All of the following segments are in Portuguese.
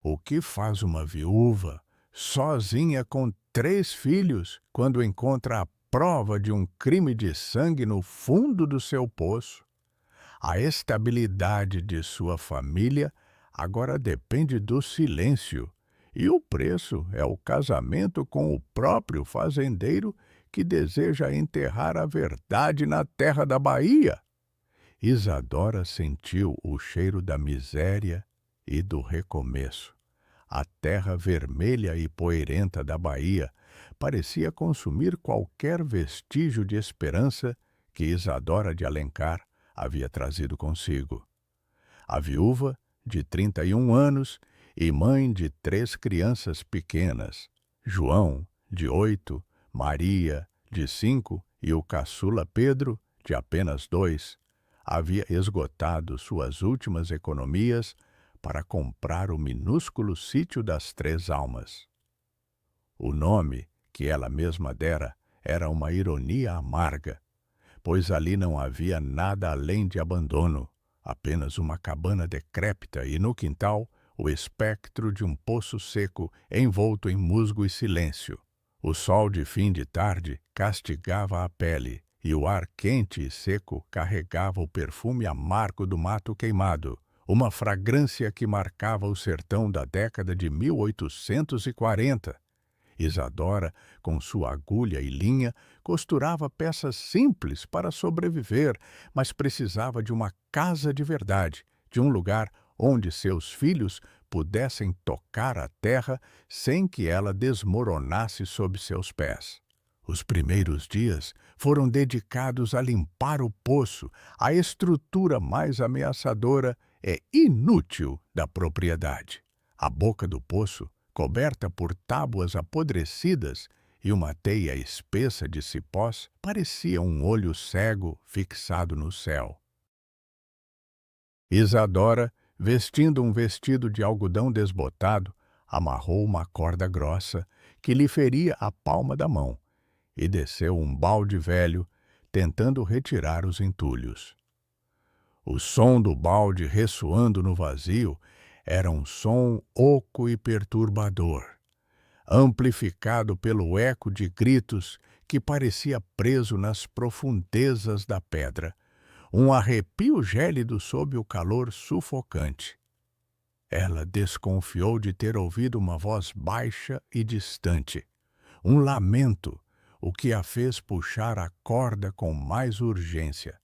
O que faz uma viúva, sozinha com 3 filhos, quando encontra a prova de um crime de sangue no fundo do seu poço? A estabilidade de sua família agora depende do silêncio, e o preço é o casamento com o próprio fazendeiro que deseja enterrar a verdade na terra da Bahia. Isadora sentiu o cheiro da miséria e do recomeço. A terra vermelha e poeirenta da Bahia parecia consumir qualquer vestígio de esperança que Isadora de Alencar havia trazido consigo. A viúva, de 31 anos e mãe de 3 crianças pequenas, João, de 8, Maria, de 5 e o caçula Pedro, de apenas 2, havia esgotado suas últimas economias para comprar o minúsculo sítio das 3 almas. O nome que ela mesma dera era uma ironia amarga, pois ali não havia nada além de abandono, apenas uma cabana decrépita e no quintal o espectro de um poço seco envolto em musgo e silêncio. O sol de fim de tarde castigava a pele e o ar quente e seco carregava o perfume amargo do mato queimado, uma fragrância que marcava o sertão da década de 1840. Isadora, com sua agulha e linha, costurava peças simples para sobreviver, mas precisava de uma casa de verdade, de um lugar onde seus filhos pudessem tocar a terra sem que ela desmoronasse sob seus pés. Os primeiros dias foram dedicados a limpar o poço, a estrutura mais ameaçadora e inútil da propriedade. A boca do poço, coberta por tábuas apodrecidas e uma teia espessa de cipós, parecia um olho cego fixado no céu. Isadora, vestindo um vestido de algodão desbotado, amarrou uma corda grossa que lhe feria a palma da mão e desceu um balde velho, tentando retirar os entulhos. O som do balde ressoando no vazio era um som oco e perturbador, amplificado pelo eco de gritos que parecia preso nas profundezas da pedra, um arrepio gélido sob o calor sufocante. Ela desconfiou de ter ouvido uma voz baixa e distante, um lamento, o que a fez puxar a corda com mais urgência.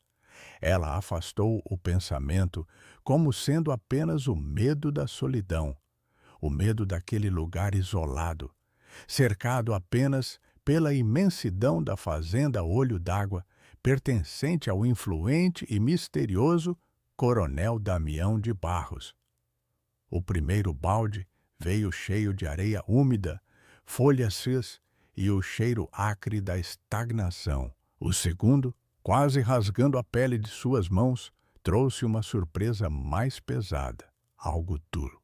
Ela afastou o pensamento como sendo apenas o medo da solidão, o medo daquele lugar isolado, cercado apenas pela imensidão da fazenda Olho d'Água, pertencente ao influente e misterioso Coronel Damião de Barros. O primeiro balde veio cheio de areia úmida, folhas cis e o cheiro acre da estagnação. O segundo, quase rasgando a pele de suas mãos, trouxe uma surpresa mais pesada, algo duro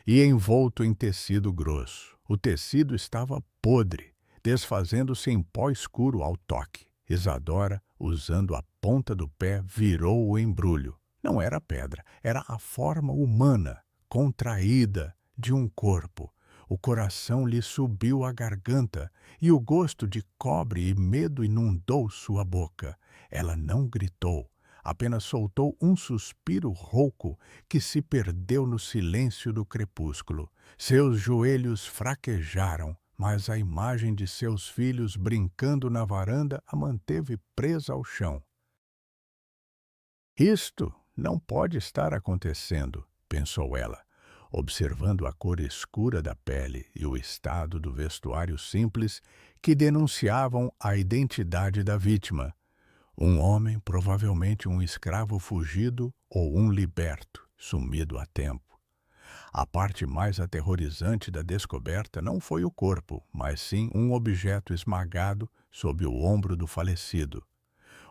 e envolto em tecido grosso. O tecido estava podre, desfazendo-se em pó escuro ao toque. Isadora, usando a ponta do pé, virou o embrulho. Não era pedra, era a forma humana, contraída, de um corpo. O coração lhe subiu à garganta e o gosto de cobre e medo inundou sua boca. Ela não gritou, apenas soltou um suspiro rouco que se perdeu no silêncio do crepúsculo. Seus joelhos fraquejaram, mas a imagem de seus filhos brincando na varanda a manteve presa ao chão. Isto não pode estar acontecendo, pensou ela, observando a cor escura da pele e o estado do vestuário simples que denunciavam a identidade da vítima. Um homem, provavelmente um escravo fugido ou um liberto, sumido há tempo. A parte mais aterrorizante da descoberta não foi o corpo, mas sim um objeto esmagado sob o ombro do falecido.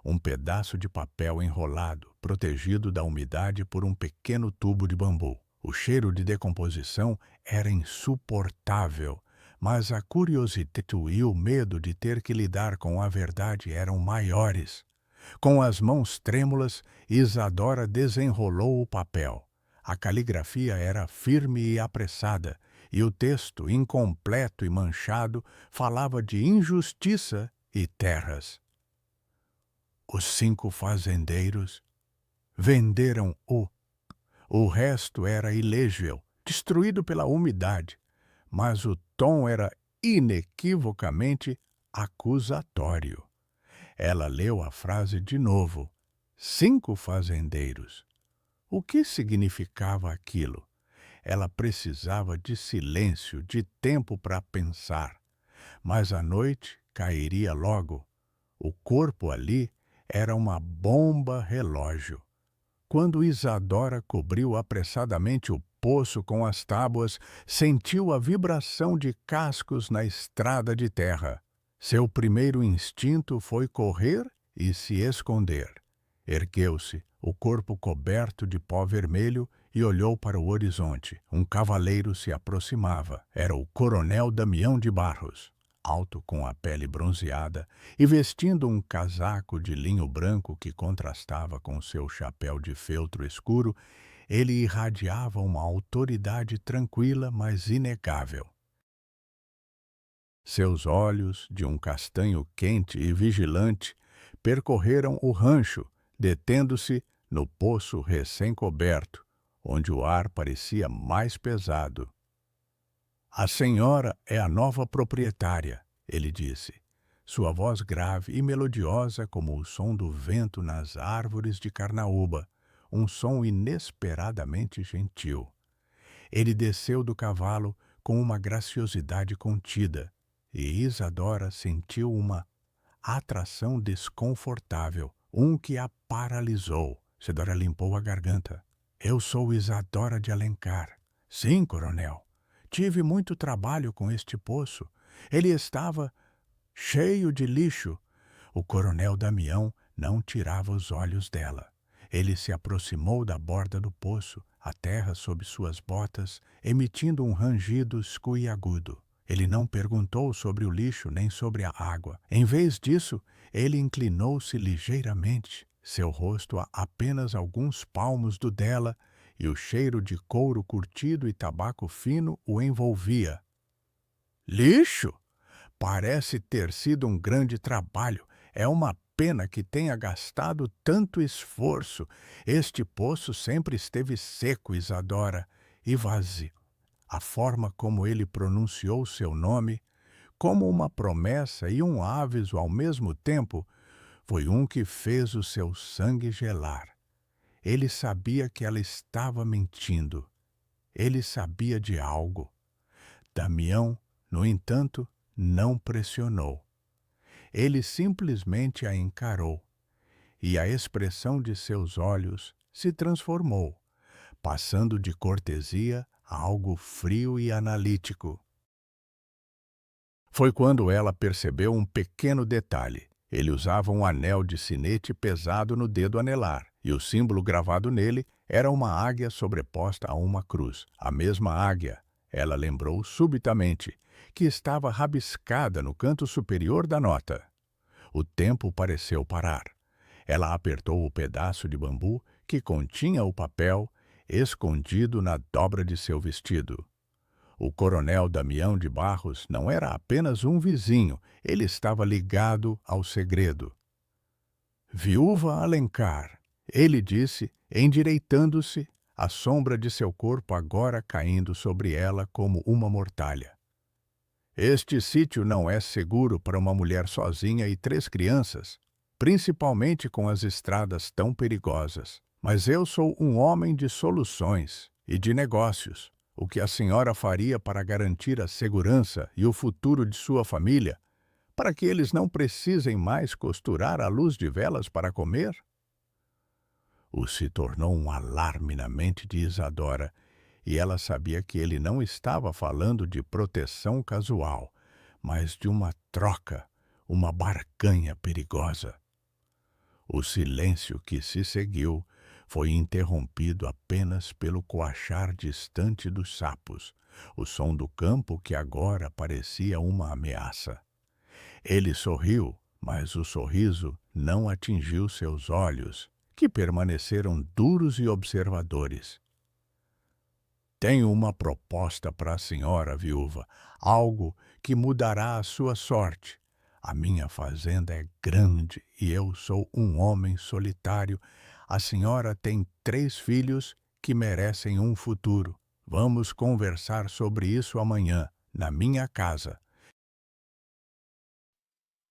Um pedaço de papel enrolado, protegido da umidade por um pequeno tubo de bambu. O cheiro de decomposição era insuportável, mas a curiosidade e o medo de ter que lidar com a verdade eram maiores. Com as mãos trêmulas, Isadora desenrolou o papel. A caligrafia era firme e apressada, e o texto, incompleto e manchado, falava de injustiça e terras. Os 5 fazendeiros venderam o resto era ilegível, destruído pela umidade, mas o tom era inequivocamente acusatório. Ela leu a frase de novo. 5 fazendeiros. O que significava aquilo? Ela precisava de silêncio, de tempo para pensar. Mas a noite cairia logo. O corpo ali era uma bomba relógio. Quando Isadora cobriu apressadamente o poço com as tábuas, sentiu a vibração de cascos na estrada de terra. Seu primeiro instinto foi correr e se esconder. Ergueu-se, o corpo coberto de pó vermelho, e olhou para o horizonte. Um cavaleiro se aproximava. Era o coronel Damião de Barros, alto com a pele bronzeada e vestindo um casaco de linho branco que contrastava com seu chapéu de feltro escuro. Ele irradiava uma autoridade tranquila, mas inegável. Seus olhos, de um castanho quente e vigilante, percorreram o rancho, detendo-se no poço recém-coberto, onde o ar parecia mais pesado. A senhora é a nova proprietária, ele disse, sua voz grave e melodiosa como o som do vento nas árvores de carnaúba, um som inesperadamente gentil. Ele desceu do cavalo com uma graciosidade contida, e Isadora sentiu uma atração desconfortável, que a paralisou. Isadora limpou a garganta. Eu sou Isadora de Alencar. Sim, coronel. Tive muito trabalho com este poço. Ele estava cheio de lixo. O coronel Damião não tirava os olhos dela. Ele se aproximou da borda do poço, a terra sob suas botas, emitindo um rangido escuro e agudo. Ele não perguntou sobre o lixo nem sobre a água. Em vez disso, ele inclinou-se ligeiramente, seu rosto a apenas alguns palmos do dela, e o cheiro de couro curtido e tabaco fino o envolvia. Lixo? Parece ter sido um grande trabalho. É uma pena que tenha gastado tanto esforço. Este poço sempre esteve seco, Isadora, e vazio. A forma como ele pronunciou seu nome, como uma promessa e um aviso ao mesmo tempo, foi que fez o seu sangue gelar. Ele sabia que ela estava mentindo. Ele sabia de algo. Damião, no entanto, não pressionou. Ele simplesmente a encarou, e a expressão de seus olhos se transformou, passando de cortesia a algo frio e analítico. Foi quando ela percebeu um pequeno detalhe. Ele usava um anel de sinete pesado no dedo anelar, e o símbolo gravado nele era uma águia sobreposta a uma cruz. A mesma águia, ela lembrou subitamente, que estava rabiscada no canto superior da nota. O tempo pareceu parar. Ela apertou o pedaço de bambu que continha o papel, escondido na dobra de seu vestido. O coronel Damião de Barros não era apenas um vizinho, ele estava ligado ao segredo. Viúva Alencar, ele disse, endireitando-se, a sombra de seu corpo agora caindo sobre ela como uma mortalha. Este sítio não é seguro para uma mulher sozinha e 3 crianças, principalmente com as estradas tão perigosas. Mas eu sou um homem de soluções e de negócios. O que a senhora faria para garantir a segurança e o futuro de sua família, para que eles não precisem mais costurar à luz de velas para comer? Se tornou um alarme na mente de Isadora, e ela sabia que ele não estava falando de proteção casual, mas de uma troca, uma barganha perigosa. O silêncio que se seguiu foi interrompido apenas pelo coachar distante dos sapos, o som do campo que agora parecia uma ameaça. Ele sorriu, mas o sorriso não atingiu seus olhos, que permaneceram duros e observadores. Tenho uma proposta para a senhora, viúva, algo que mudará a sua sorte. A minha fazenda é grande e eu sou um homem solitário. A senhora tem 3 filhos que merecem um futuro. Vamos conversar sobre isso amanhã, na minha casa.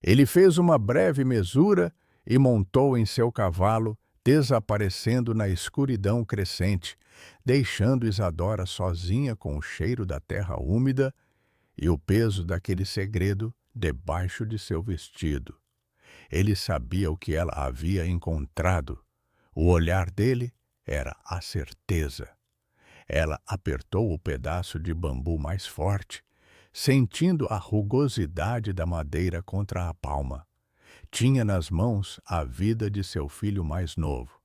Ele fez uma breve mesura e montou em seu cavalo, desaparecendo na escuridão crescente, deixando Isadora sozinha com o cheiro da terra úmida e o peso daquele segredo debaixo de seu vestido. Ele sabia o que ela havia encontrado. O olhar dele era a certeza. Ela apertou o pedaço de bambu mais forte, sentindo a rugosidade da madeira contra a palma. Tinha nas mãos a vida de seu filho mais novo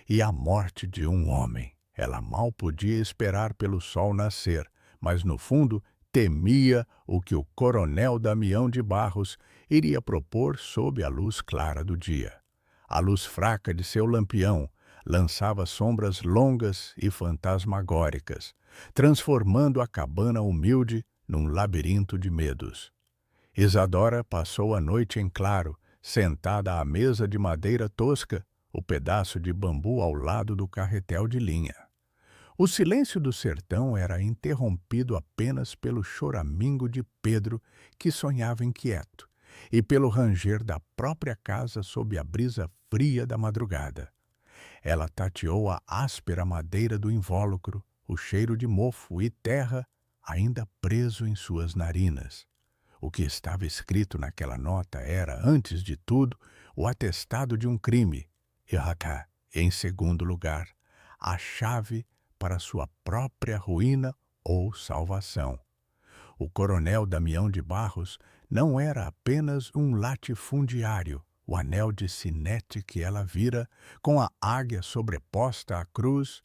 e a morte de um homem. Ela mal podia esperar pelo sol nascer, mas no fundo temia o que o coronel Damião de Barros iria propor sob a luz clara do dia. A luz fraca de seu lampião lançava sombras longas e fantasmagóricas, transformando a cabana humilde num labirinto de medos. Isadora passou a noite em claro, sentada à mesa de madeira tosca, o pedaço de bambu ao lado do carretel de linha. O silêncio do sertão era interrompido apenas pelo choramingo de Pedro, que sonhava inquieto, e pelo ranger da própria casa sob a brisa fria da madrugada. Ela tateou a áspera madeira do invólucro, o cheiro de mofo e terra ainda preso em suas narinas. O que estava escrito naquela nota era, antes de tudo, o atestado de um crime. E Racá, em segundo lugar, a chave para sua própria ruína ou salvação. O coronel Damião de Barros não era apenas um latifundiário. O anel de sinete que ela vira, com a águia sobreposta à cruz,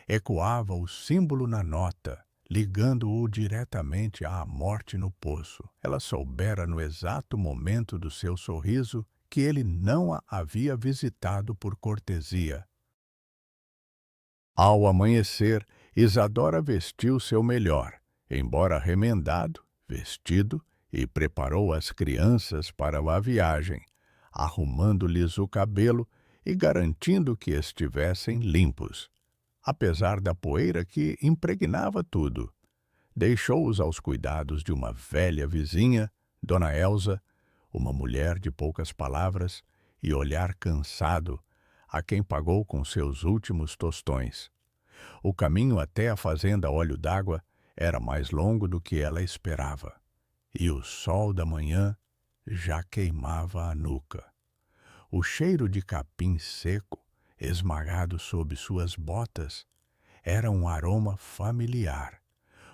ecoava o símbolo na nota, ligando-o diretamente à morte no poço. Ela soubera no exato momento do seu sorriso que ele não a havia visitado por cortesia. Ao amanhecer, Isadora vestiu seu melhor, embora remendado, vestido, e preparou as crianças para a viagem, arrumando-lhes o cabelo e garantindo que estivessem limpos, apesar da poeira que impregnava tudo. Deixou-os aos cuidados de uma velha vizinha, Dona Elza, uma mulher de poucas palavras e olhar cansado, a quem pagou com seus últimos tostões. O caminho até a fazenda Olho d'Água era mais longo do que ela esperava, e o sol da manhã já queimava a nuca. O cheiro de capim seco, esmagado sob suas botas, era um aroma familiar,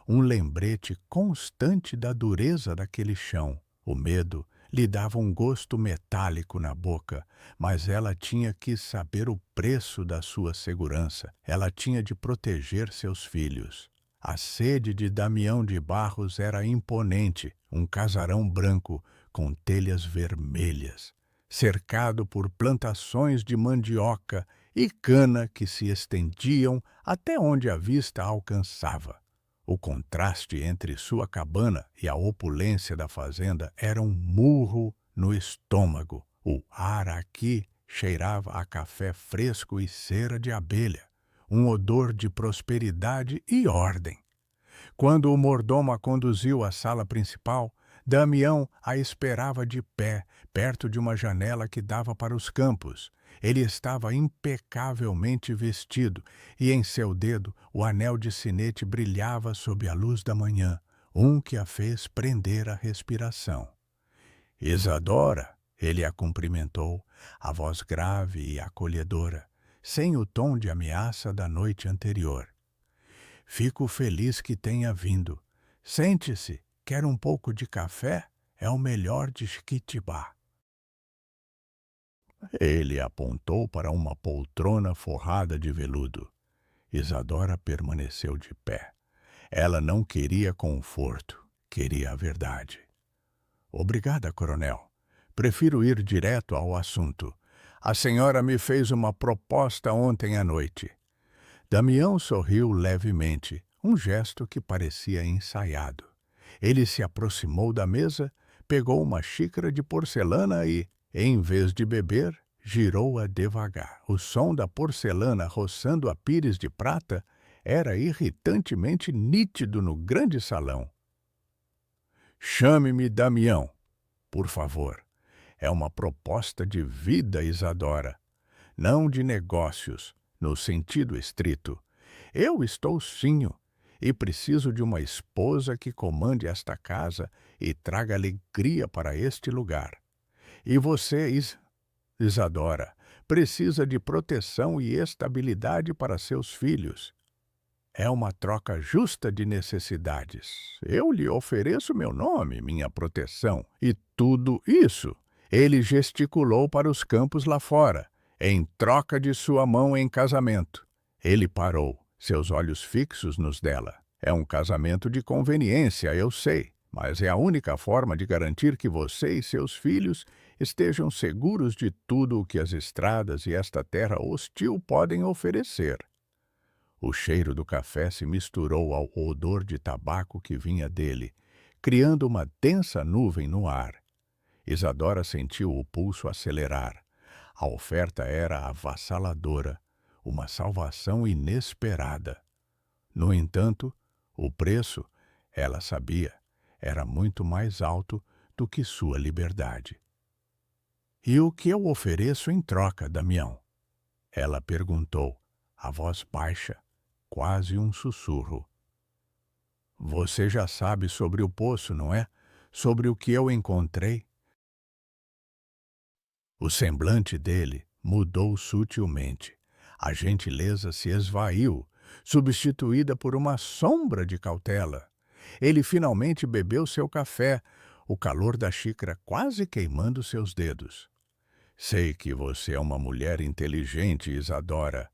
um lembrete constante da dureza daquele chão. O medo lhe dava um gosto metálico na boca, mas ela tinha que saber o preço da sua segurança. Ela tinha de proteger seus filhos. A sede de Damião de Barros era imponente, um casarão branco com telhas vermelhas, cercado por plantações de mandioca e cana que se estendiam até onde a vista alcançava. O contraste entre sua cabana e a opulência da fazenda era um murro no estômago. O ar aqui cheirava a café fresco e cera de abelha, um odor de prosperidade e ordem. Quando o mordomo a conduziu à sala principal, Damião a esperava de pé, perto de uma janela que dava para os campos. Ele estava impecavelmente vestido e em seu dedo o anel de sinete brilhava sob a luz da manhã, um que a fez prender a respiração. Isadora, ele a cumprimentou, a voz grave e acolhedora, sem o tom de ameaça da noite anterior. Fico feliz que tenha vindo. Sente-se, quer um pouco de café? É o melhor de Chiquitibá. Ele apontou para uma poltrona forrada de veludo. Isadora permaneceu de pé. Ela não queria conforto, queria a verdade. Obrigada, coronel. Prefiro ir direto ao assunto. A senhora me fez uma proposta ontem à noite. Damião sorriu levemente, um gesto que parecia ensaiado. Ele se aproximou da mesa, pegou uma xícara de porcelana e, em vez de beber, girou-a devagar. O som da porcelana roçando a pires de prata era irritantemente nítido no grande salão. Chame-me Damião, por favor. É uma proposta de vida, Isadora, não de negócios, no sentido estrito. Eu estou sinho e preciso de uma esposa que comande esta casa e traga alegria para este lugar. E você, Isadora, precisa de proteção e estabilidade para seus filhos. É uma troca justa de necessidades. Eu lhe ofereço meu nome, minha proteção, e tudo isso. Ele gesticulou para os campos lá fora, em troca de sua mão em casamento. Ele parou, seus olhos fixos nos dela. É um casamento de conveniência, eu sei, mas é a única forma de garantir que você e seus filhos estejam seguros de tudo o que as estradas e esta terra hostil podem oferecer. O cheiro do café se misturou ao odor de tabaco que vinha dele, criando uma densa nuvem no ar. Isadora sentiu o pulso acelerar. A oferta era avassaladora, uma salvação inesperada. No entanto, o preço, ela sabia, era muito mais alto do que sua liberdade. E o que eu ofereço em troca, Damião? Ela perguntou, a voz baixa, quase um sussurro. Você já sabe sobre o poço, não é? Sobre o que eu encontrei? O semblante dele mudou sutilmente. A gentileza se esvaiu, substituída por uma sombra de cautela. Ele finalmente bebeu seu café, o calor da xícara quase queimando seus dedos. Sei que você é uma mulher inteligente, Isadora.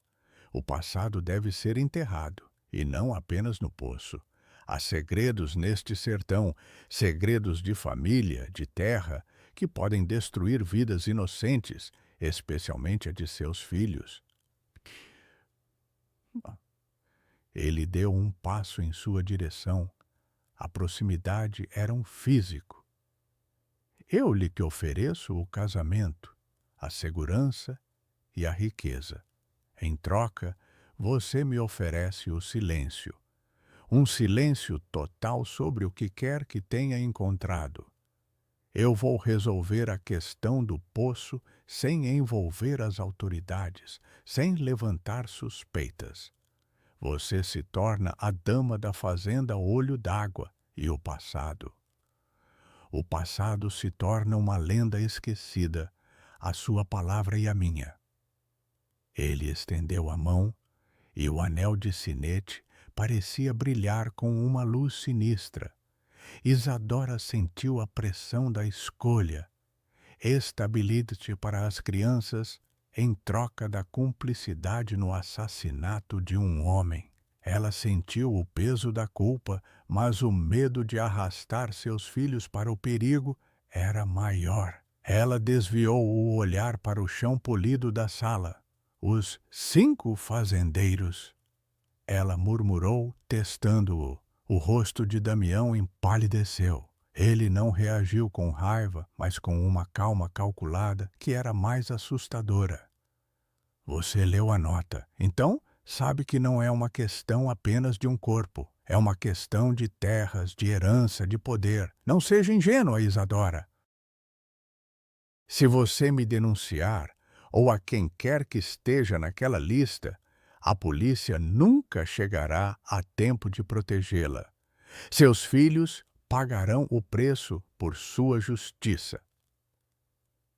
O passado deve ser enterrado, e não apenas no poço. Há segredos neste sertão, segredos de família, de terra, que podem destruir vidas inocentes, especialmente a de seus filhos. Ele deu um passo em sua direção. A proximidade era um físico. Eu lhe que ofereço o casamento, a segurança e a riqueza. Em troca, você me oferece o silêncio. Um silêncio total sobre o que quer que tenha encontrado. Eu vou resolver a questão do poço sem envolver as autoridades, sem levantar suspeitas. Você se torna a dama da fazenda Olho d'Água e o passado. O passado se torna uma lenda esquecida, a sua palavra e a minha. Ele estendeu a mão e o anel de sinete parecia brilhar com uma luz sinistra. Isadora sentiu a pressão da escolha. Estabilidade para as crianças em troca da cumplicidade no assassinato de um homem. Ela sentiu o peso da culpa, mas o medo de arrastar seus filhos para o perigo era maior. Ela desviou o olhar para o chão polido da sala. Os 5 fazendeiros. Ela murmurou, testando-o. O rosto de Damião empalideceu. Ele não reagiu com raiva, mas com uma calma calculada que era mais assustadora. Você leu a nota, então sabe que não é uma questão apenas de um corpo. É uma questão de terras, de herança, de poder. Não seja ingênua, Isadora. Se você me denunciar, ou a quem quer que esteja naquela lista, a polícia nunca chegará a tempo de protegê-la. Seus filhos pagarão o preço por sua justiça.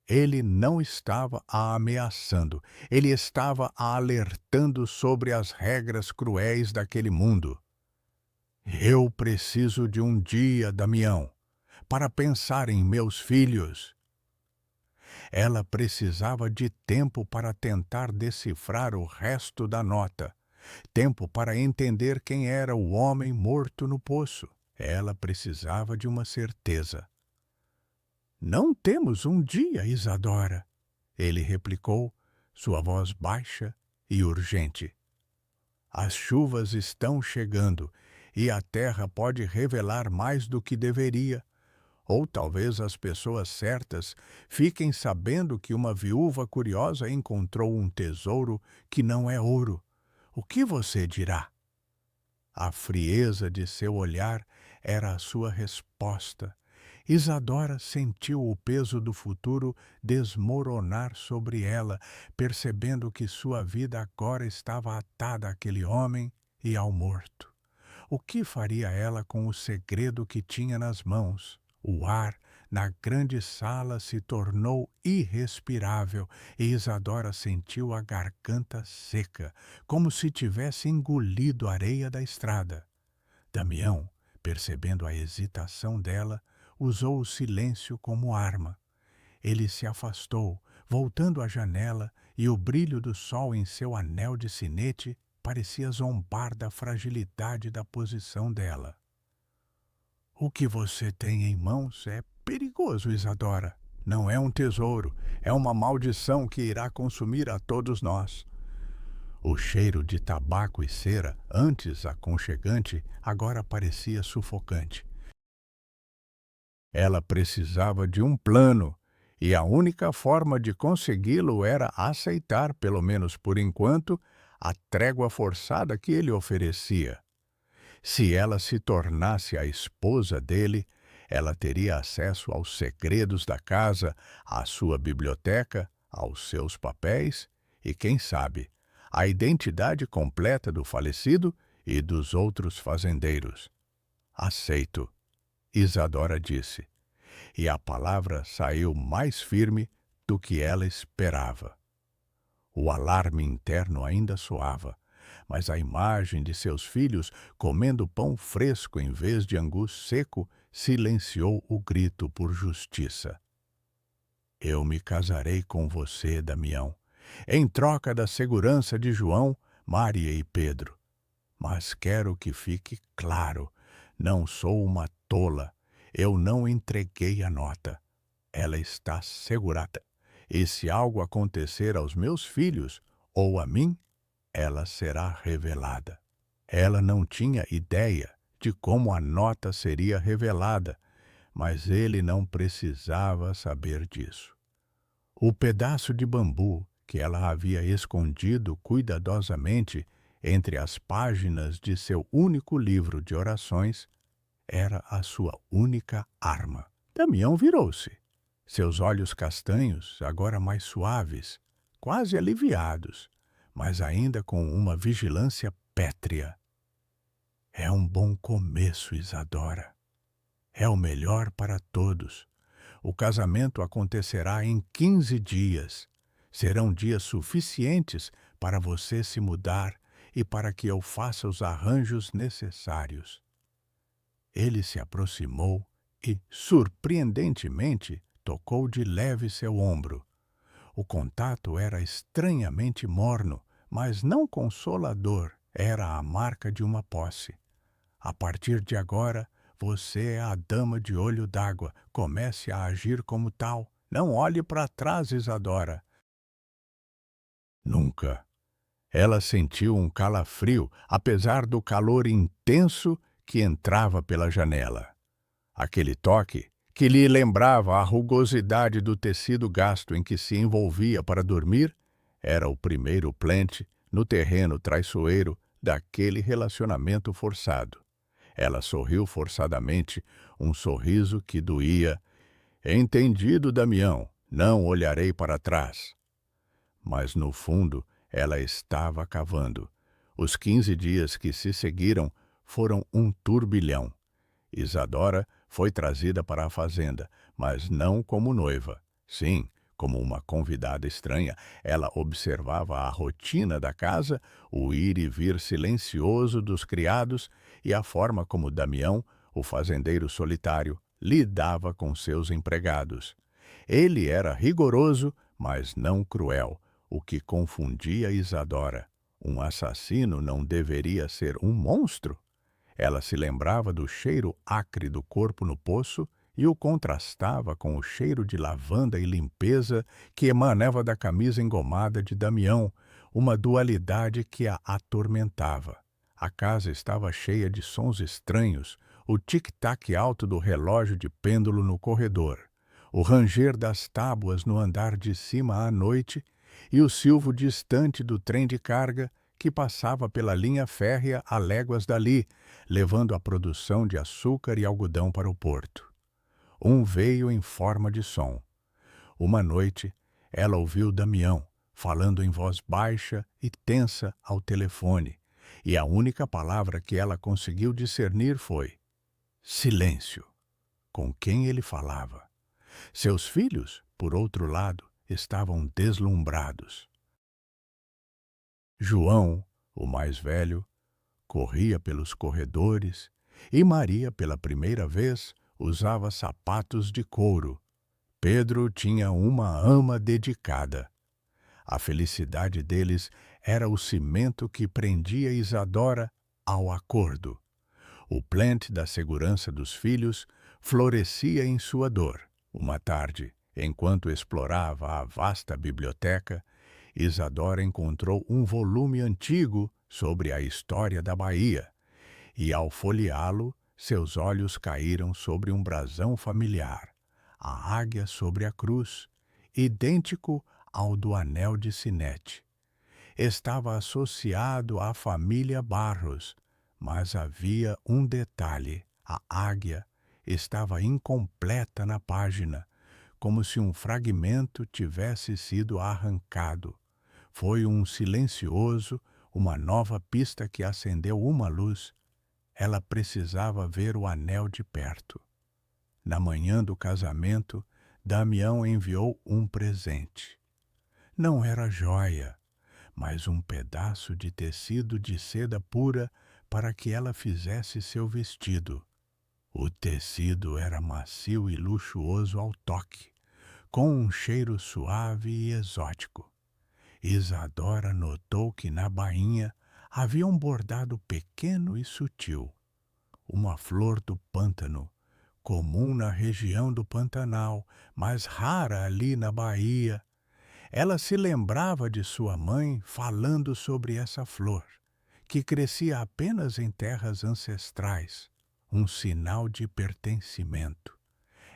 Ele não estava a ameaçando, ele estava a alertando sobre as regras cruéis daquele mundo. Eu preciso de um dia, Damião, para pensar em meus filhos. Ela precisava de tempo para tentar decifrar o resto da nota, tempo para entender quem era o homem morto no poço. Ela precisava de uma certeza. Não temos um dia, Isadora, ele replicou, sua voz baixa e urgente. As chuvas estão chegando e a terra pode revelar mais do que deveria. Ou talvez as pessoas certas fiquem sabendo que uma viúva curiosa encontrou um tesouro que não é ouro. O que você dirá? A frieza de seu olhar era a sua resposta. Isadora sentiu o peso do futuro desmoronar sobre ela, percebendo que sua vida agora estava atada àquele homem e ao morto. O que faria ela com o segredo que tinha nas mãos? O ar na grande sala se tornou irrespirável e Isadora sentiu a garganta seca, como se tivesse engolido areia da estrada. Damião, percebendo a hesitação dela, usou o silêncio como arma. Ele se afastou, voltando à janela, e o brilho do sol em seu anel de sinete parecia zombar da fragilidade da posição dela. O que você tem em mãos é perigoso, Isadora. Não é um tesouro, é uma maldição que irá consumir a todos nós. O cheiro de tabaco e cera, antes aconchegante, agora parecia sufocante. Ela precisava de um plano, e a única forma de consegui-lo era aceitar, pelo menos por enquanto, a trégua forçada que ele oferecia. Se ela se tornasse a esposa dele, ela teria acesso aos segredos da casa, à sua biblioteca, aos seus papéis e, quem sabe, à identidade completa do falecido e dos outros fazendeiros. Aceito, Isadora disse, e a palavra saiu mais firme do que ela esperava. O alarme interno ainda soava, mas a imagem de seus filhos comendo pão fresco em vez de angu seco silenciou o grito por justiça. Eu me casarei com você, Damião, em troca da segurança de João, Maria e Pedro. Mas quero que fique claro, não sou uma tola, eu não entreguei a nota. Ela está segurada. E se algo acontecer aos meus filhos ou a mim, ela será revelada. Ela não tinha ideia de como a nota seria revelada, mas ele não precisava saber disso. O pedaço de bambu que ela havia escondido cuidadosamente entre as páginas de seu único livro de orações era a sua única arma. Damião virou-se. Seus olhos castanhos, agora mais suaves, quase aliviados, mas ainda com uma vigilância pétrea. É um bom começo, Isadora. É o melhor para todos. O casamento acontecerá em 15 dias. Serão dias suficientes para você se mudar e para que eu faça os arranjos necessários. Ele se aproximou e, surpreendentemente, tocou de leve seu ombro. O contato era estranhamente morno, mas não consolador. Era a marca de uma posse. A partir de agora, você é a dama de olho d'água. Comece a agir como tal. Não olhe para trás, Isadora. Nunca. Ela sentiu um calafrio, apesar do calor intenso que entrava pela janela. Aquele toque, que lhe lembrava a rugosidade do tecido gasto em que se envolvia para dormir, era o primeiro plante no terreno traiçoeiro daquele relacionamento forçado. Ela sorriu forçadamente, um sorriso que doía. Entendido, Damião, não olharei para trás. Mas, no fundo, ela estava cavando. Os 15 dias que se seguiram foram um turbilhão. Isadora foi trazida para a fazenda, mas não como noiva. Sim, como uma convidada estranha. Ela observava a rotina da casa, o ir e vir silencioso dos criados e a forma como Damião, o fazendeiro solitário, lidava com seus empregados. Ele era rigoroso, mas não cruel, o que confundia Isadora. Um assassino não deveria ser um monstro? Ela se lembrava do cheiro acre do corpo no poço e o contrastava com o cheiro de lavanda e limpeza que emanava da camisa engomada de Damião, uma dualidade que a atormentava. A casa estava cheia de sons estranhos, o tic-tac alto do relógio de pêndulo no corredor, o ranger das tábuas no andar de cima à noite e o silvo distante do trem de carga que passava pela linha férrea a léguas dali, levando a produção de açúcar e algodão para o porto. Um veio em forma de som. Uma noite, ela ouviu Damião falando em voz baixa e tensa ao telefone, e a única palavra que ela conseguiu discernir foi silêncio. Com quem ele falava? Seus filhos, por outro lado, estavam deslumbrados. João, o mais velho, corria pelos corredores e Maria, pela primeira vez, usava sapatos de couro. Pedro tinha uma ama dedicada. A felicidade deles era o cimento que prendia Isadora ao acordo. O plant da segurança dos filhos florescia em sua dor. Uma tarde, enquanto explorava a vasta biblioteca, Isadora encontrou um volume antigo sobre a história da Bahia, e ao folheá-lo, seus olhos caíram sobre um brasão familiar, a águia sobre a cruz, idêntico ao do anel de sinete. Estava associado à família Barros, mas havia um detalhe: a águia estava incompleta na página, como se um fragmento tivesse sido arrancado. Foi um silencioso, uma nova pista que acendeu uma luz. Ela precisava ver o anel de perto. Na manhã do casamento, Damião enviou um presente. Não era joia, mas um pedaço de tecido de seda pura para que ela fizesse seu vestido. O tecido era macio e luxuoso ao toque, com um cheiro suave e exótico. Isadora notou que na bainha havia um bordado pequeno e sutil. Uma flor do pântano, comum na região do Pantanal, mas rara ali na Bahia. Ela se lembrava de sua mãe falando sobre essa flor, que crescia apenas em terras ancestrais, um sinal de pertencimento.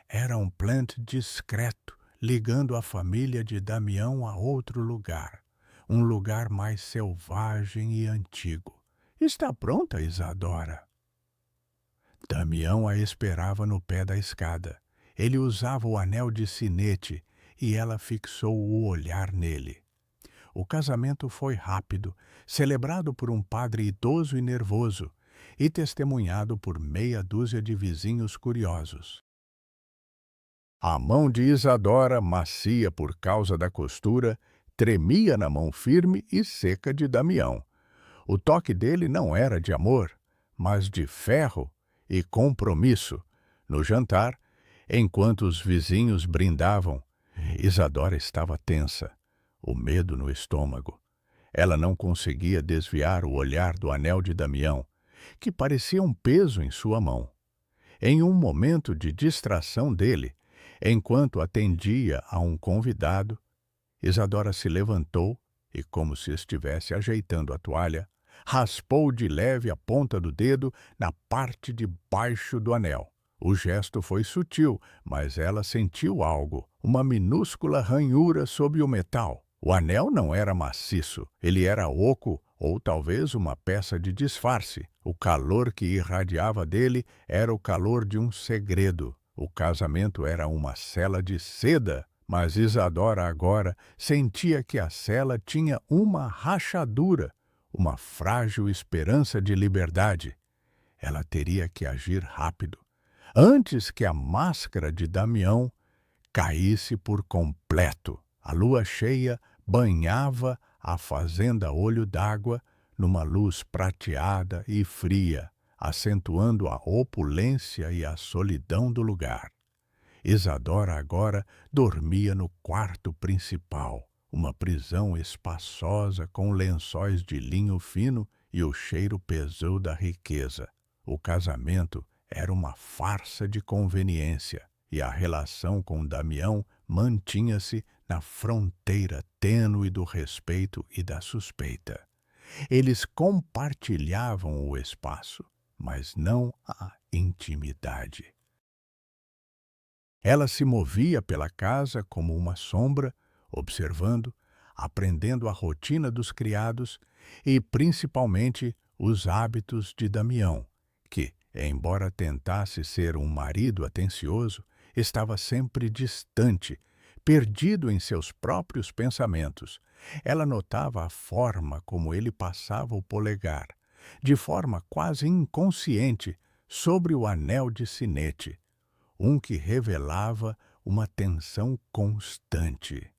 Era um plant discreto, ligando a família de Damião a outro lugar, um lugar mais selvagem e antigo. Está pronta, Isadora? Damião a esperava no pé da escada. Ele usava o anel de sinete e ela fixou o olhar nele. O casamento foi rápido, celebrado por um padre idoso e nervoso e testemunhado por meia dúzia de vizinhos curiosos. A mão de Isadora, macia por causa da costura, tremia na mão firme e seca de Damião. O toque dele não era de amor, mas de ferro e compromisso. No jantar, enquanto os vizinhos brindavam, Isadora estava tensa, o medo no estômago. Ela não conseguia desviar o olhar do anel de Damião, que parecia um peso em sua mão. Em um momento de distração dele, enquanto atendia a um convidado, Isadora se levantou e, como se estivesse ajeitando a toalha, raspou de leve a ponta do dedo na parte de baixo do anel. O gesto foi sutil, mas ela sentiu algo, uma minúscula ranhura sob o metal. O anel não era maciço, ele era oco ou talvez uma peça de disfarce. O calor que irradiava dele era o calor de um segredo. O casamento era uma cela de seda, mas Isadora agora sentia que a cela tinha uma rachadura, uma frágil esperança de liberdade. Ela teria que agir rápido, antes que a máscara de Damião caísse por completo. A lua cheia banhava a fazenda Olho d'Água numa luz prateada e fria, acentuando a opulência e a solidão do lugar. Isadora agora dormia no quarto principal, uma prisão espaçosa com lençóis de linho fino e o cheiro pesou da riqueza. O casamento era uma farsa de conveniência e a relação com Damião mantinha-se na fronteira tênue do respeito e da suspeita. Eles compartilhavam o espaço, mas não a intimidade. Ela se movia pela casa como uma sombra, observando, aprendendo a rotina dos criados e, principalmente, os hábitos de Damião, que, embora tentasse ser um marido atencioso, estava sempre distante, perdido em seus próprios pensamentos. Ela notava a forma como ele passava o polegar, de forma quase inconsciente, sobre o anel de sinete, um que revelava uma tensão constante.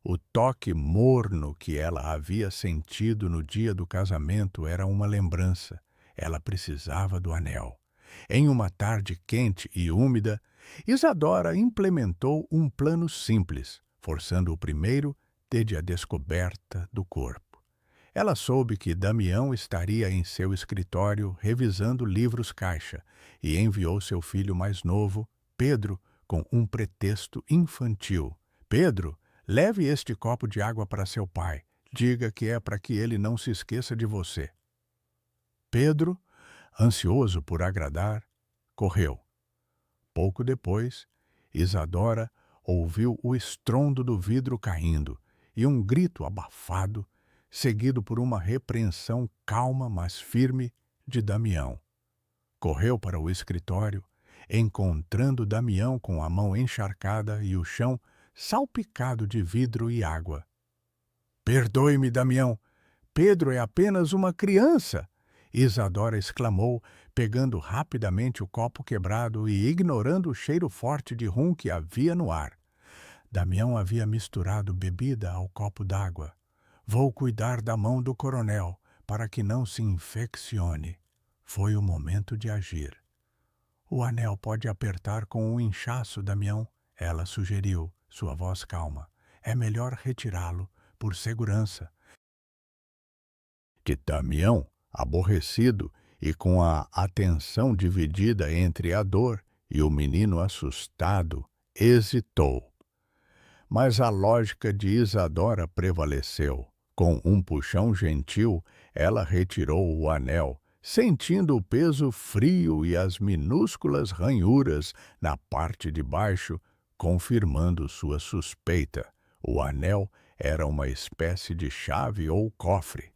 O toque morno que ela havia sentido no dia do casamento era uma lembrança. Ela precisava do anel. Em uma tarde quente e úmida, Isadora implementou um plano simples, forçando o primeiro desde a descoberta do corpo. Ela soube que Damião estaria em seu escritório revisando livros-caixa e enviou seu filho mais novo, Pedro, com um pretexto infantil. Pedro, leve este copo de água para seu pai. Diga que é para que ele não se esqueça de você. Pedro, ansioso por agradar, correu. Pouco depois, Isadora ouviu o estrondo do vidro caindo e um grito abafado, seguido por uma repreensão calma, mas firme, de Damião. Correu para o escritório, encontrando Damião com a mão encharcada e o chão salpicado de vidro e água. Perdoe-me, Damião. Pedro é apenas uma criança, Isadora exclamou, pegando rapidamente o copo quebrado e ignorando o cheiro forte de rum que havia no ar. Damião havia misturado bebida ao copo d'água. Vou cuidar da mão do coronel, para que não se infeccione. Foi o momento de agir. O anel pode apertar com um inchaço, Damião, ela sugeriu, sua voz calma. É melhor retirá-lo, por segurança. Que Damião, aborrecido e com a atenção dividida entre a dor e o menino assustado, hesitou. Mas a lógica de Isadora prevaleceu. Com um puxão gentil, ela retirou o anel, sentindo o peso frio e as minúsculas ranhuras na parte de baixo, confirmando sua suspeita. O anel era uma espécie de chave ou cofre.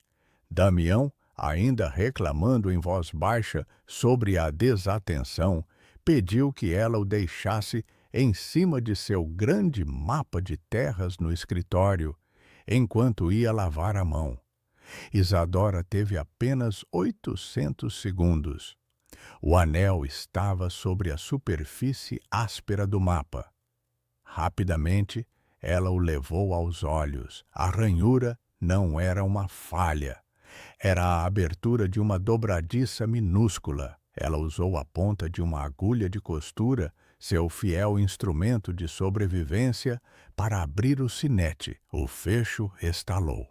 Damião, ainda reclamando em voz baixa sobre a desatenção, pediu que ela o deixasse em cima de seu grande mapa de terras no escritório, enquanto ia lavar a mão. Isadora teve apenas 800 segundos. O anel estava sobre a superfície áspera do mapa. Rapidamente, ela o levou aos olhos. A ranhura não era uma falha. Era a abertura de uma dobradiça minúscula. Ela usou a ponta de uma agulha de costura, seu fiel instrumento de sobrevivência, para abrir o sinete. O fecho estalou.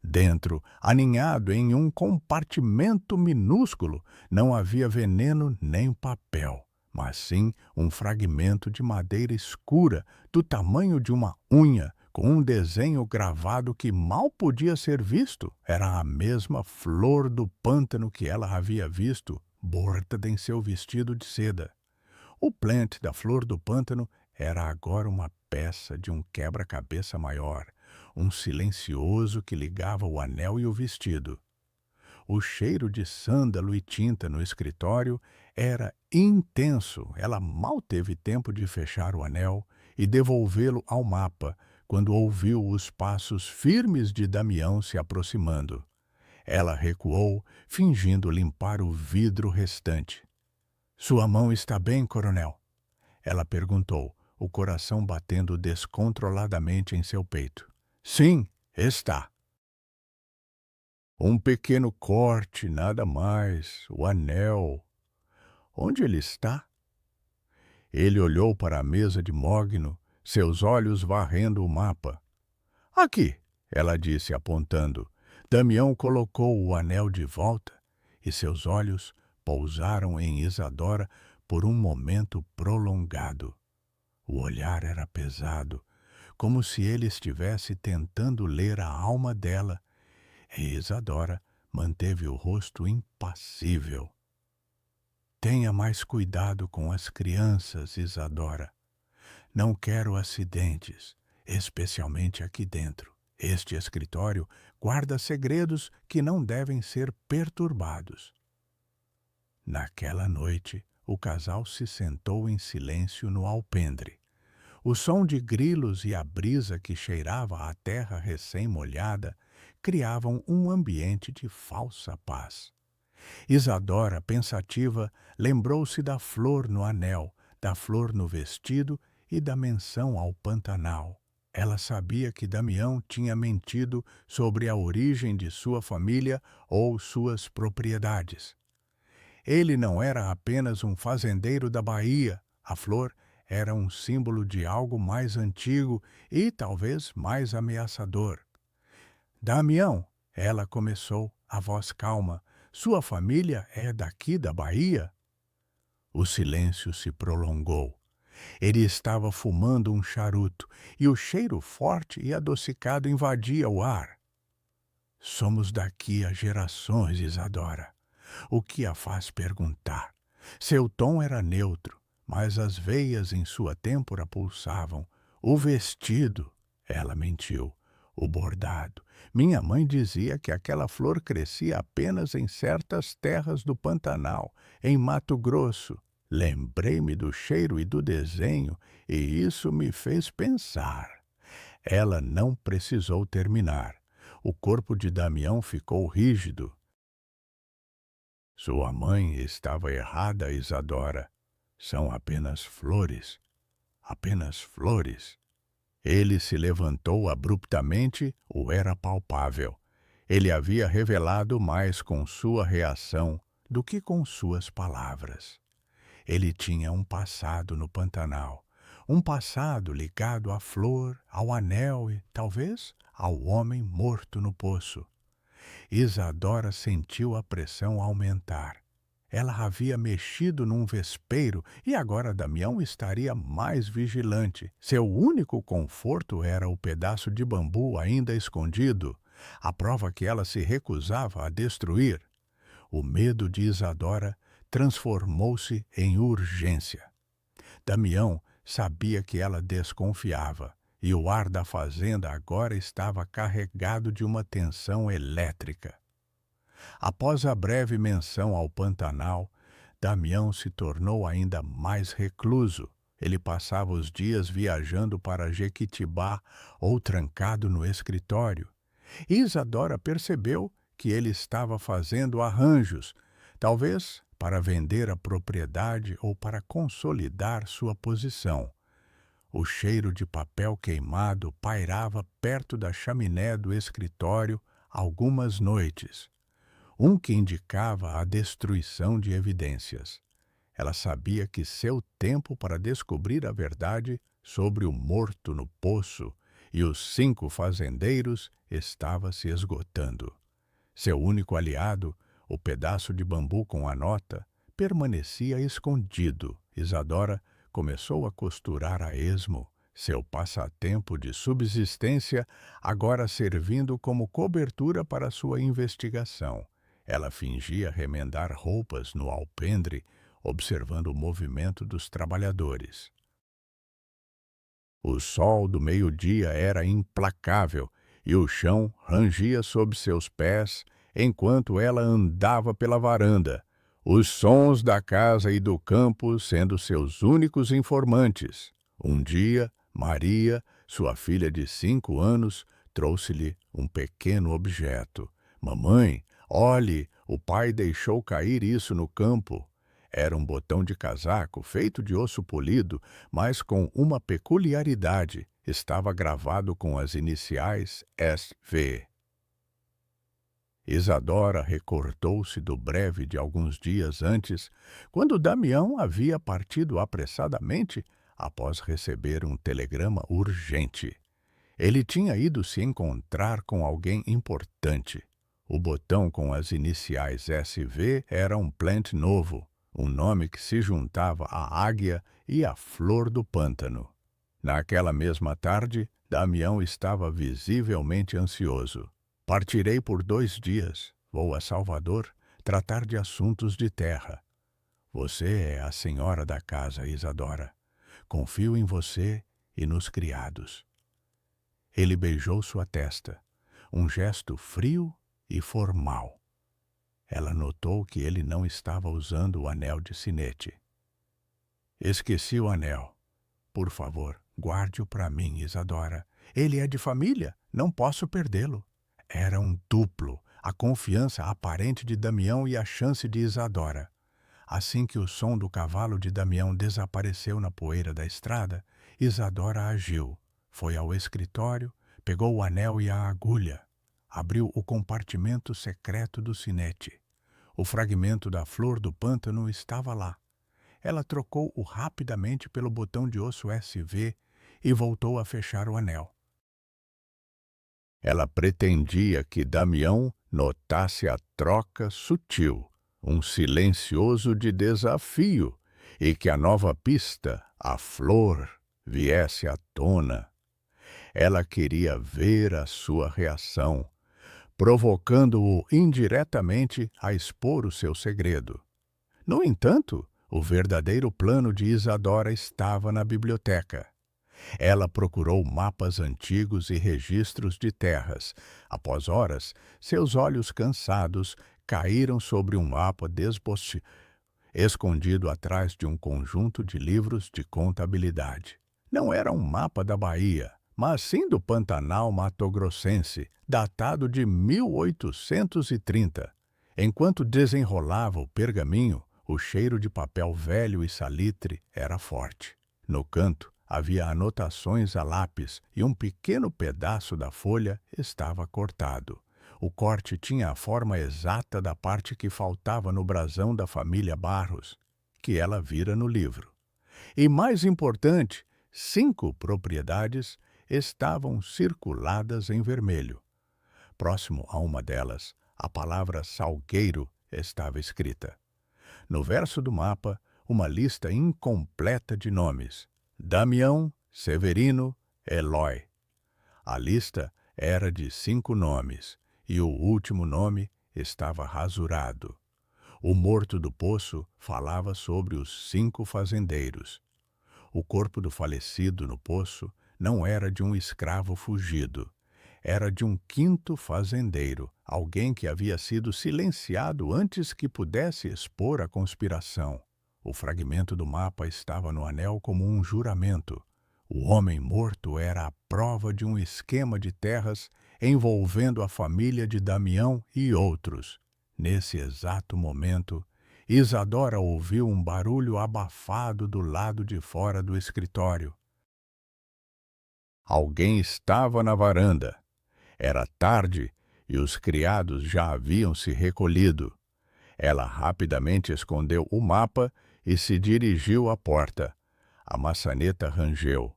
Dentro, aninhado em um compartimento minúsculo, não havia veneno nem papel, mas sim um fragmento de madeira escura, do tamanho de uma unha, com um desenho gravado que mal podia ser visto. Era a mesma flor do pântano que ela havia visto, bordada em seu vestido de seda. O plant da flor do pântano era agora uma peça de um quebra-cabeça maior, um silencioso que ligava o anel e o vestido. O cheiro de sândalo e tinta no escritório era intenso. Ela mal teve tempo de fechar o anel e devolvê-lo ao mapa, quando ouviu os passos firmes de Damião se aproximando. Ela recuou, fingindo limpar o vidro restante. Sua mão está bem, coronel? Ela perguntou, o coração batendo descontroladamente em seu peito. Sim, está. Um pequeno corte, nada mais. O anel. Onde ele está? Ele olhou para a mesa de mogno, seus olhos varrendo o mapa. Aqui, ela disse, apontando. Damião colocou o anel de volta e seus olhos pousaram em Isadora por um momento prolongado. O olhar era pesado, como se ele estivesse tentando ler a alma dela, E Isadora manteve o rosto impassível. Tenha mais cuidado com as crianças, Isadora. Não quero acidentes, especialmente aqui dentro. Este escritório guarda segredos que não devem ser perturbados. Naquela noite, o casal se sentou em silêncio no alpendre. O som de grilos e a brisa que cheirava a terra recém-molhada criavam um ambiente de falsa paz. Isadora, pensativa, lembrou-se da flor no anel, da flor no vestido e da menção ao Pantanal. Ela sabia que Damião tinha mentido sobre a origem de sua família ou suas propriedades. Ele não era apenas um fazendeiro da Bahia. A flor era um símbolo de algo mais antigo e talvez mais ameaçador. Damião, ela começou, a voz calma, sua família é daqui da Bahia? O silêncio se prolongou. Ele estava fumando um charuto e o cheiro forte e adocicado invadia o ar. Somos daqui há gerações, Isadora. O que a faz perguntar? Seu tom era neutro, mas as veias em sua têmpora pulsavam. O vestido, ela mentiu. O bordado. Minha mãe dizia que aquela flor crescia apenas em certas terras do Pantanal, em Mato Grosso. Lembrei-me do cheiro e do desenho, e isso me fez pensar. Ela não precisou terminar. O corpo de Damião ficou rígido. Sua mãe estava errada, Isadora. São apenas flores. Apenas flores. Ele se levantou abruptamente, o era palpável. Ele havia revelado mais com sua reação do que com suas palavras. Ele tinha um passado no Pantanal, um passado ligado à flor, ao anel e, talvez, ao homem morto no poço. Isadora sentiu a pressão aumentar. Ela havia mexido num vespeiro e agora Damião estaria mais vigilante. Seu único conforto era o pedaço de bambu ainda escondido, a prova que ela se recusava a destruir. O medo de Isadora transformou-se em urgência. Damião sabia que ela desconfiava, e o ar da fazenda agora estava carregado de uma tensão elétrica. Após a breve menção ao Pantanal, Damião se tornou ainda mais recluso. Ele passava os dias viajando para Jequitibá ou trancado no escritório. Isadora percebeu que ele estava fazendo arranjos, talvez para vender a propriedade ou para consolidar sua posição. O cheiro de papel queimado pairava perto da chaminé do escritório algumas noites. Um que indicava a destruição de evidências. Ela sabia que seu tempo para descobrir a verdade sobre o morto no poço e os 5 fazendeiros estava se esgotando. Seu único aliado, o pedaço de bambu com a nota, permanecia escondido. Isadora começou a costurar a esmo, seu passatempo de subsistência agora servindo como cobertura para sua investigação. Ela fingia remendar roupas no alpendre, observando o movimento dos trabalhadores. O sol do meio-dia era implacável e o chão rangia sob seus pés enquanto ela andava pela varanda, os sons da casa e do campo sendo seus únicos informantes. Um dia, Maria, sua filha de 5 anos, trouxe-lhe um pequeno objeto. Mamãe, olhe, o pai deixou cair isso no campo. Era um botão de casaco feito de osso polido, mas com uma peculiaridade. Estava gravado com as iniciais SV. Isadora recordou-se do breve de alguns dias antes, quando Damião havia partido apressadamente após receber um telegrama urgente. Ele tinha ido se encontrar com alguém importante. O botão com as iniciais SV era um plant novo, um nome que se juntava à águia e à flor do pântano. Naquela mesma tarde, Damião estava visivelmente ansioso. Partirei por 2 dias. Vou a Salvador tratar de assuntos de terra. Você é a senhora da casa, Isadora. Confio em você e nos criados. Ele beijou sua testa, um gesto frio e formal. Ela notou que ele não estava usando o anel de sinete. Esqueci o anel. Por favor, guarde-o para mim, Isadora. Ele é de família, não posso perdê-lo. Era um duplo, a confiança aparente de Damião e a chance de Isadora. Assim que o som do cavalo de Damião desapareceu na poeira da estrada, Isadora agiu. Foi ao escritório, pegou o anel e a agulha. Abriu o compartimento secreto do sinete. O fragmento da flor do pântano estava lá. Ela trocou-o rapidamente pelo botão de osso SV e voltou a fechar o anel. Ela pretendia que Damião notasse a troca sutil, um silencioso de desafio, e que a nova pista, a flor, viesse à tona. Ela queria ver a sua reação, provocando-o indiretamente a expor o seu segredo. No entanto, o verdadeiro plano de Isadora estava na biblioteca. Ela procurou mapas antigos e registros de terras. Após horas, seus olhos cansados caíram sobre um mapa escondido atrás de um conjunto de livros de contabilidade. Não era um mapa da Bahia, mas sim do Pantanal Mato-Grossense, datado de 1830. Enquanto desenrolava o pergaminho, o cheiro de papel velho e salitre era forte. No canto, havia anotações a lápis e um pequeno pedaço da folha estava cortado. O corte tinha a forma exata da parte que faltava no brasão da família Barros, que ela vira no livro. E mais importante, 5 propriedades estavam circuladas em vermelho. Próximo a uma delas, a palavra Salgueiro estava escrita. No verso do mapa, uma lista incompleta de nomes: Damião, Severino, Eloy. A lista era de 5 nomes, e o último nome estava rasurado. O morto do poço falava sobre os 5 fazendeiros. O corpo do falecido no poço não era de um escravo fugido. Era de um 5º fazendeiro, alguém que havia sido silenciado antes que pudesse expor a conspiração. O fragmento do mapa estava no anel como um juramento. O homem morto era a prova de um esquema de terras envolvendo a família de Damião e outros. Nesse exato momento, Isadora ouviu um barulho abafado do lado de fora do escritório. Alguém estava na varanda. Era tarde e os criados já haviam se recolhido. Ela rapidamente escondeu o mapa e se dirigiu à porta. A maçaneta rangeu,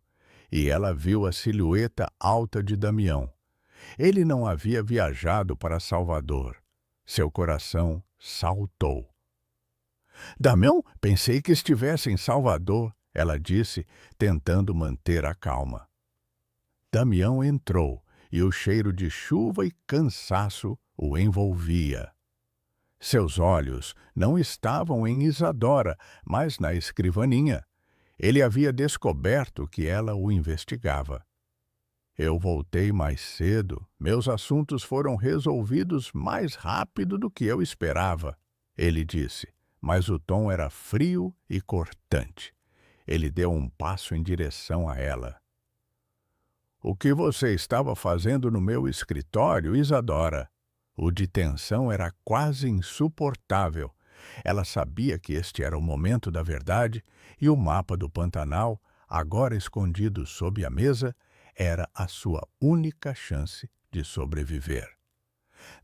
e ela viu a silhueta alta de Damião. Ele não havia viajado para Salvador. Seu coração saltou. Damião, pensei que estivesse em Salvador, ela disse, tentando manter a calma. Damião entrou, e o cheiro de chuva e cansaço o envolvia. Seus olhos não estavam em Isadora, mas na escrivaninha. Ele havia descoberto que ela o investigava. Eu voltei mais cedo. Meus assuntos foram resolvidos mais rápido do que eu esperava, ele disse, mas o tom era frio e cortante. Ele deu um passo em direção a ela. O que você estava fazendo no meu escritório, Isadora? O de tensão era quase insuportável. Ela sabia que este era o momento da verdade e o mapa do Pantanal, agora escondido sob a mesa, era a sua única chance de sobreviver.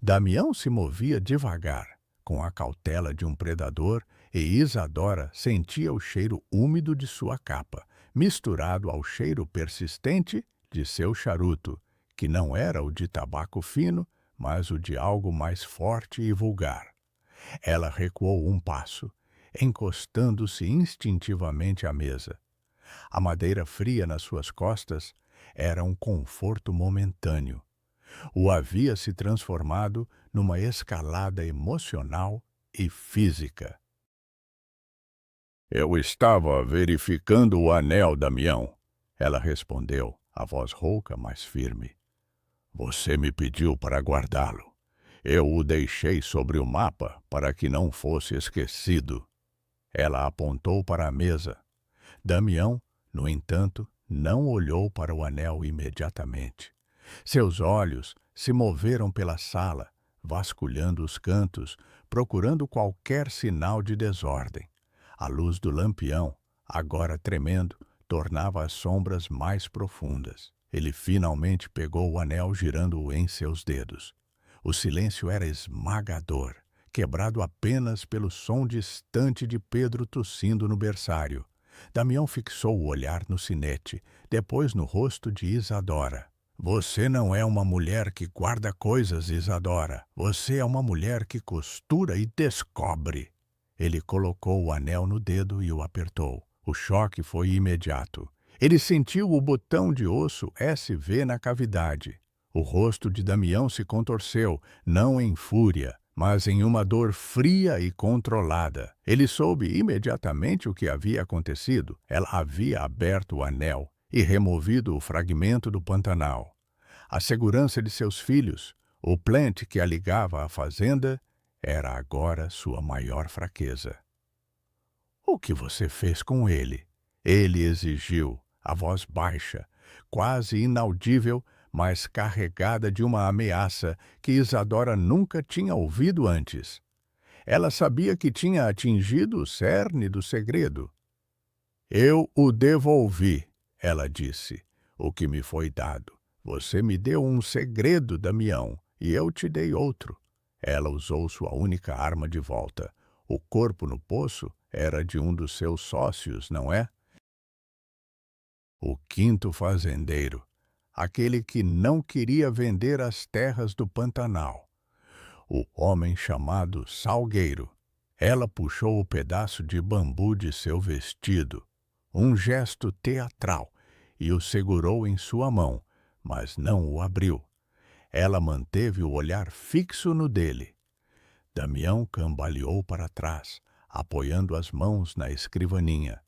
Damião se movia devagar, com a cautela de um predador, e Isadora sentia o cheiro úmido de sua capa, misturado ao cheiro persistente de seu charuto, que não era o de tabaco fino, mas o de algo mais forte e vulgar. Ela recuou um passo, encostando-se instintivamente à mesa. A madeira fria nas suas costas era um conforto momentâneo. O havia se transformado numa escalada emocional e física. Eu estava verificando o anel, Damião. Ela respondeu, a voz rouca, mas firme. Você me pediu para guardá-lo. Eu o deixei sobre o mapa para que não fosse esquecido. Ela apontou para a mesa. Damião, no entanto, não olhou para o anel imediatamente. Seus olhos se moveram pela sala, vasculhando os cantos, procurando qualquer sinal de desordem. A luz do lampião, agora tremendo, tornava as sombras mais profundas. Ele finalmente pegou o anel, girando-o em seus dedos. O silêncio era esmagador, quebrado apenas pelo som distante de Pedro tossindo no berçário. Damião fixou o olhar no sinete, depois no rosto de Isadora. Você não é uma mulher que guarda coisas, Isadora. Você é uma mulher que costura e descobre. Ele colocou o anel no dedo e o apertou. O choque foi imediato. Ele sentiu o botão de osso SV na cavidade. O rosto de Damião se contorceu, não em fúria, mas em uma dor fria e controlada. Ele soube imediatamente o que havia acontecido. Ela havia aberto o anel e removido o fragmento do Pantanal. A segurança de seus filhos, o plant que a ligava à fazenda, era agora sua maior fraqueza. O que você fez com ele? Ele exigiu, a voz baixa, quase inaudível, mas carregada de uma ameaça que Isadora nunca tinha ouvido antes. Ela sabia que tinha atingido o cerne do segredo. Eu o devolvi, ela disse, o que me foi dado. Você me deu um segredo, Damião, e eu te dei outro. Ela usou sua única arma de volta. O corpo no poço era de um dos seus sócios, não é? O quinto fazendeiro, aquele que não queria vender as terras do Pantanal. O homem chamado Salgueiro. Ela puxou o pedaço de bambu de seu vestido, um gesto teatral, e o segurou em sua mão, mas não o abriu. Ela manteve o olhar fixo no dele. Damião cambaleou para trás, apoiando as mãos na escrivaninha.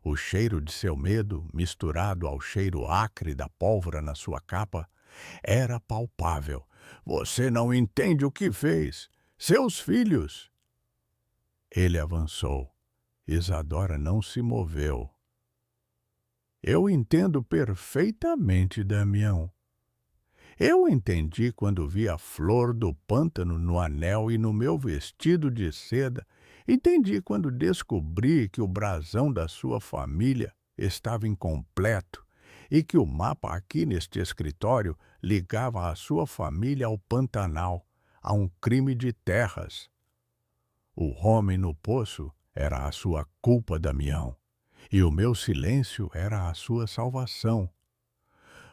O cheiro de seu medo, misturado ao cheiro acre da pólvora na sua capa, era palpável. Você não entende o que fez. Seus filhos. Ele avançou. Isadora não se moveu. Eu entendo perfeitamente, Damião. Eu entendi quando vi a flor do pântano no anel e no meu vestido de seda. Entendi quando descobri que o brasão da sua família estava incompleto e que o mapa aqui neste escritório ligava a sua família ao Pantanal, a um crime de terras. O homem no poço era a sua culpa, Damião, e o meu silêncio era a sua salvação.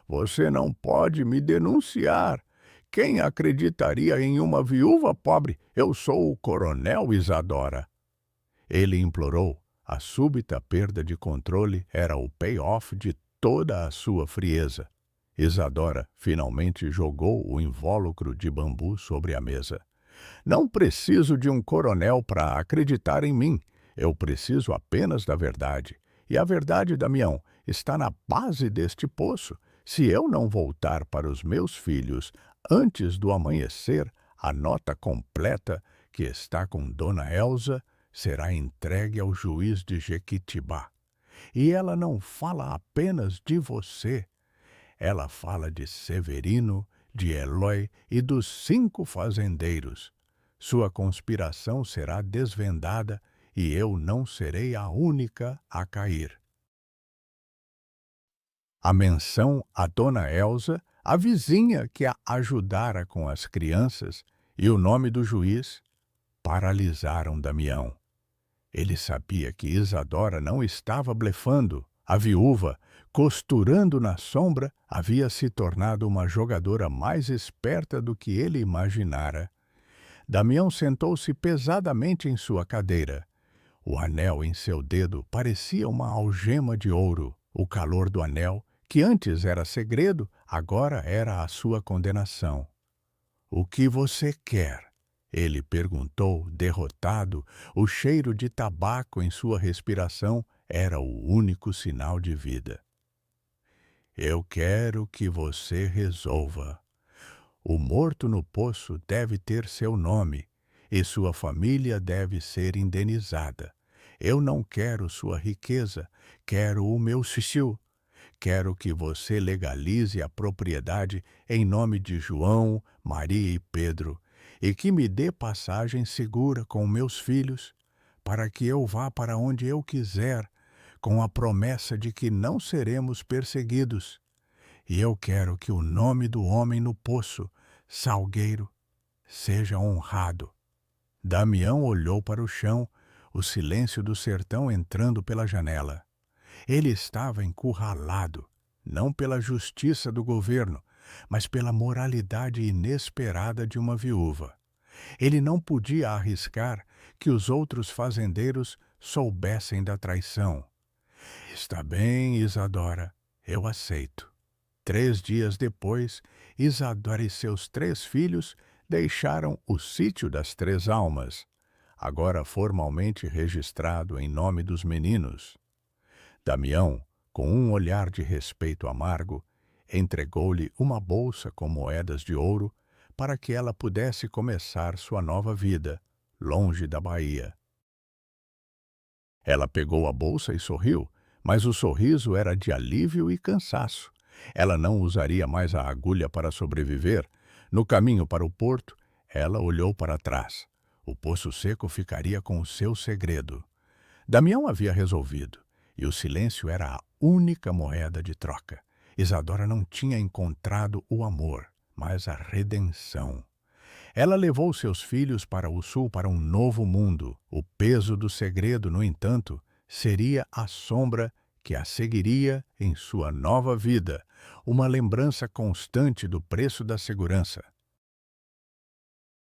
Você não pode me denunciar. Quem acreditaria em uma viúva pobre? Eu sou o coronel Isadora. Ele implorou. A súbita perda de controle era o payoff de toda a sua frieza. Isadora finalmente jogou o invólucro de bambu sobre a mesa. Não preciso de um coronel para acreditar em mim. Eu preciso apenas da verdade. E a verdade, Damião, está na base deste poço. Se eu não voltar para os meus filhos antes do amanhecer, a nota completa, que está com Dona Elza, será entregue ao juiz de Jequitibá. E ela não fala apenas de você. Ela fala de Severino, de Eloy e dos 5 fazendeiros. Sua conspiração será desvendada e eu não serei a única a cair. A menção a Dona Elza, a vizinha que a ajudara com as crianças, e o nome do juiz paralisaram Damião. Ele sabia que Isadora não estava blefando. A viúva, costurando na sombra, havia se tornado uma jogadora mais esperta do que ele imaginara. Damião sentou-se pesadamente em sua cadeira. O anel em seu dedo parecia uma algema de ouro. O calor do anel, que antes era segredo, agora era a sua condenação. O que você quer? Ele perguntou, derrotado. O cheiro de tabaco em sua respiração era o único sinal de vida. Eu quero que você resolva. O morto no poço deve ter seu nome e sua família deve ser indenizada. Eu não quero sua riqueza, quero o meu Sissiu. Quero que você legalize a propriedade em nome de João, Maria e Pedro, e que me dê passagem segura com meus filhos, para que eu vá para onde eu quiser, com a promessa de que não seremos perseguidos. E eu quero que o nome do homem no poço, Salgueiro, seja honrado. Damião olhou para o chão, o silêncio do sertão entrando pela janela. Ele estava encurralado, não pela justiça do governo, mas pela moralidade inesperada de uma viúva. Ele não podia arriscar que os outros fazendeiros soubessem da traição. Está bem, Isadora, eu aceito. 3 dias depois, Isadora e seus 3 filhos deixaram o sítio das 3 Almas, agora formalmente registrado em nome dos meninos. Damião, com um olhar de respeito amargo, entregou-lhe uma bolsa com moedas de ouro para que ela pudesse começar sua nova vida, longe da Bahia. Ela pegou a bolsa e sorriu, mas o sorriso era de alívio e cansaço. Ela não usaria mais a agulha para sobreviver. No caminho para o porto, ela olhou para trás. O poço seco ficaria com o seu segredo. Damião havia resolvido, e o silêncio era a única moeda de troca. Isadora não tinha encontrado o amor, mas a redenção. Ela levou seus filhos para o sul, para um novo mundo. O peso do segredo, no entanto, seria a sombra que a seguiria em sua nova vida, uma lembrança constante do preço da segurança.